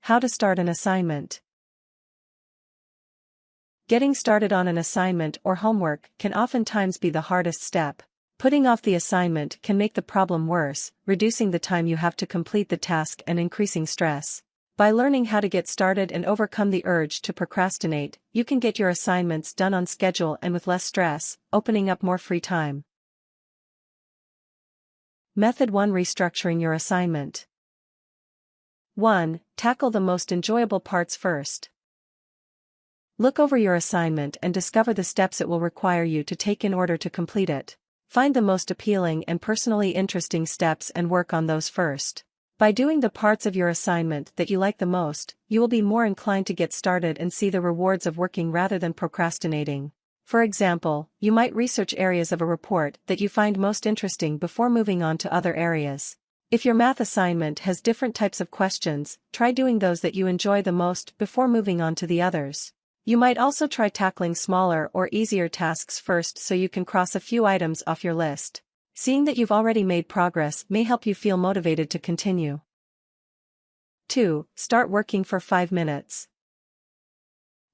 How to start an assignment. Getting started on an assignment or homework can oftentimes be the hardest step. Putting off the assignment can make the problem worse, reducing the time you have to complete the task and increasing stress. By learning how to get started and overcome the urge to procrastinate, you can get your assignments done on schedule and with less stress, opening up more free time. Method 1: Restructuring your assignment. 1. Tackle the most enjoyable parts first. Look over your assignment and discover the steps it will require you to take in order to complete it. Find the most appealing and personally interesting steps and work on those first. By doing the parts of your assignment that you like the most, you will be more inclined to get started and see the rewards of working rather than procrastinating. For example, you might research areas of a report that you find most interesting before moving on to other areas. If your math assignment has different types of questions, try doing those that you enjoy the most before moving on to the others. You might also try tackling smaller or easier tasks first so you can cross a few items off your list. Seeing that you've already made progress may help you feel motivated to continue. 2. Start working for 5 minutes.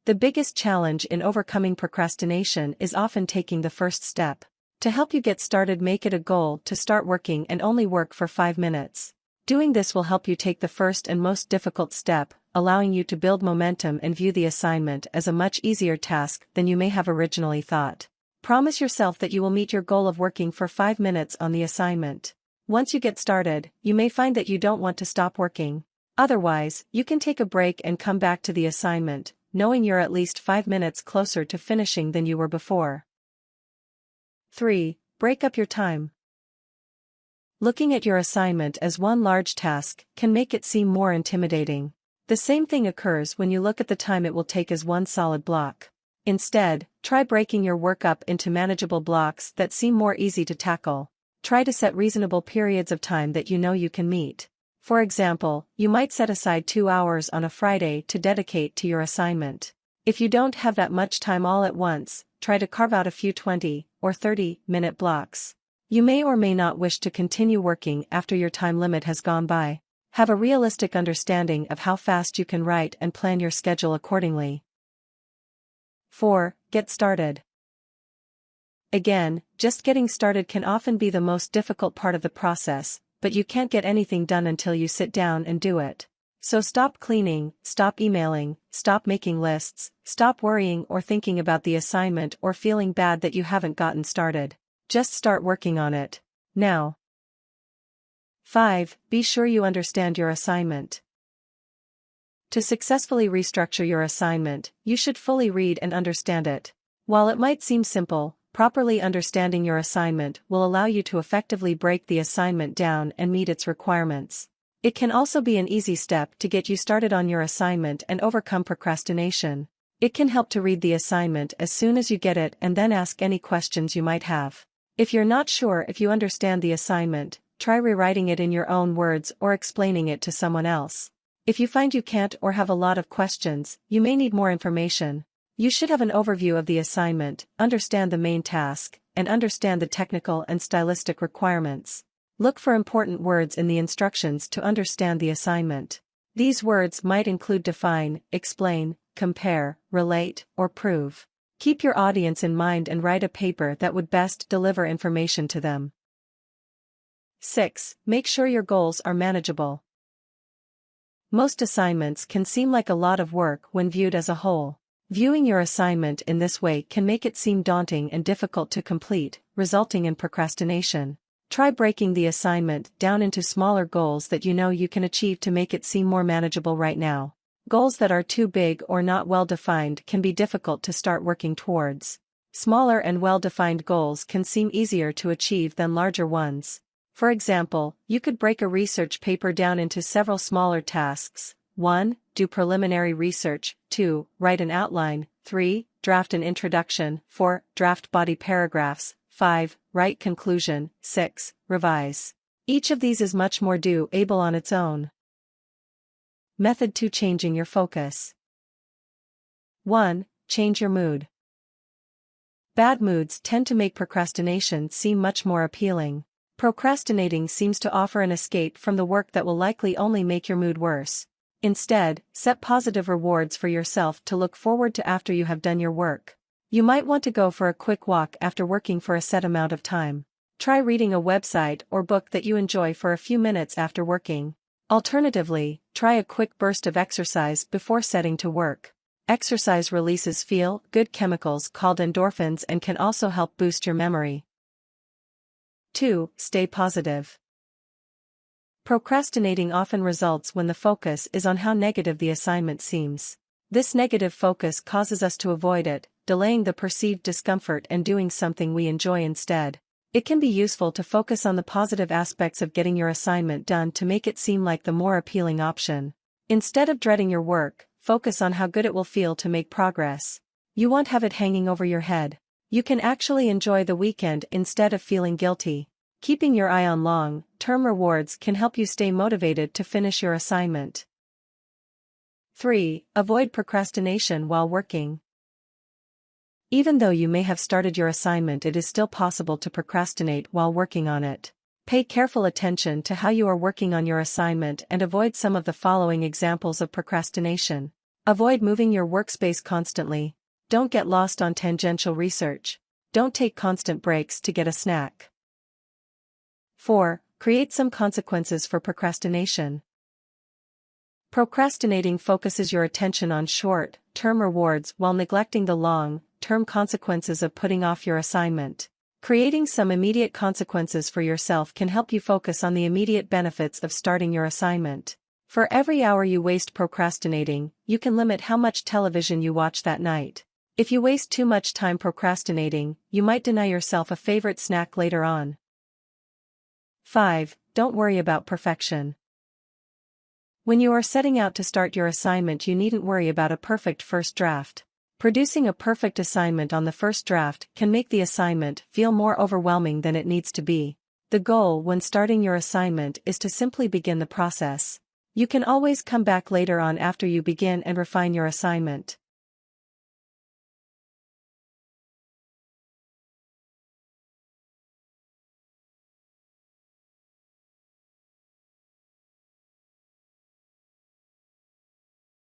The biggest challenge in overcoming procrastination is often taking the first step. To help you get started, make it a goal to start working and only work for 5 minutes. Doing this will help you take the first and most difficult step, allowing you to build momentum and view the assignment as a much easier task than you may have originally thought. Promise yourself that you will meet your goal of working for 5 minutes on the assignment. Once you get started, you may find that you don't want to stop working. Otherwise, you can take a break and come back to the assignment, knowing you're at least 5 minutes closer to finishing than you were before. 3. Break up your time. Looking at your assignment as one large task can make it seem more intimidating. The same thing occurs when you look at the time it will take as one solid block. Instead, try breaking your work up into manageable blocks that seem more easy to tackle. Try to set reasonable periods of time that you know you can meet. For example, you might set aside 2 hours on a Friday to dedicate to your assignment. If you don't have that much time all at once, try to carve out a few 20 or 30-minute blocks. You may or may not wish to continue working after your time limit has gone by. Have a realistic understanding of how fast you can write and plan your schedule accordingly. 4. Get started. Again, just getting started can often be the most difficult part of the process, but you can't get anything done until you sit down and do it. So stop cleaning, stop emailing, stop making lists, stop worrying or thinking about the assignment or feeling bad that you haven't gotten started. Just start working on it, now. 5. Be sure you understand your assignment. To successfully restructure your assignment, you should fully read and understand it. While it might seem simple, properly understanding your assignment will allow you to effectively break the assignment down and meet its requirements. It can also be an easy step to get you started on your assignment and overcome procrastination. It can help to read the assignment as soon as you get it and then ask any questions you might have. If you're not sure if you understand the assignment, try rewriting it in your own words or explaining it to someone else. If you find you can't or have a lot of questions, you may need more information. You should have an overview of the assignment, understand the main task, and understand the technical and stylistic requirements. Look for important words in the instructions to understand the assignment. These words might include define, explain, compare, relate, or prove. Keep your audience in mind and write a paper that would best deliver information to them. 6. Make sure your goals are manageable. Most assignments can seem like a lot of work when viewed as a whole. Viewing your assignment in this way can make it seem daunting and difficult to complete, resulting in procrastination. Try breaking the assignment down into smaller goals that you know you can achieve to make it seem more manageable right now. Goals that are too big or not well defined can be difficult to start working towards. Smaller and well-defined goals can seem easier to achieve than larger ones. For example, you could break a research paper down into several smaller tasks. 1. Do preliminary research. 2. Write an outline. 3. Draft an introduction. 4. Draft body paragraphs. 5. Write conclusion. 6. Revise. Each of these is much more doable on its own. Method 2: Changing your focus. 1. Change your mood. Bad moods tend to make procrastination seem much more appealing. Procrastinating seems to offer an escape from the work that will likely only make your mood worse. Instead, set positive rewards for yourself to look forward to after you have done your work. You might want to go for a quick walk after working for a set amount of time. Try reading a website or book that you enjoy for a few minutes after working. Alternatively, try a quick burst of exercise before setting to work. Exercise releases feel-good chemicals called endorphins and can also help boost your memory. 2. Stay positive. Procrastinating often results when the focus is on how negative the assignment seems. This negative focus causes us to avoid it, delaying the perceived discomfort and doing something we enjoy instead. It can be useful to focus on the positive aspects of getting your assignment done to make it seem like the more appealing option. Instead of dreading your work, focus on how good it will feel to make progress. You won't have it hanging over your head. You can actually enjoy the weekend instead of feeling guilty. Keeping your eye on long-term rewards can help you stay motivated to finish your assignment. 3. Avoid procrastination while working. Even though you may have started your assignment, it is still possible to procrastinate while working on it. Pay careful attention to how you are working on your assignment and avoid some of the following examples of procrastination. Avoid moving your workspace constantly. Don't get lost on tangential research. Don't take constant breaks to get a snack. 4. Create some consequences for procrastination. Procrastinating focuses your attention on short-term rewards while neglecting the long-term consequences of putting off your assignment. Creating some immediate consequences for yourself can help you focus on the immediate benefits of starting your assignment. For every hour you waste procrastinating, you can limit how much television you watch that night. If you waste too much time procrastinating, you might deny yourself a favorite snack later on. 5. Don't worry about perfection. When you are setting out to start your assignment, you needn't worry about a perfect first draft. Producing a perfect assignment on the first draft can make the assignment feel more overwhelming than it needs to be. The goal when starting your assignment is to simply begin the process. You can always come back later on after you begin and refine your assignment.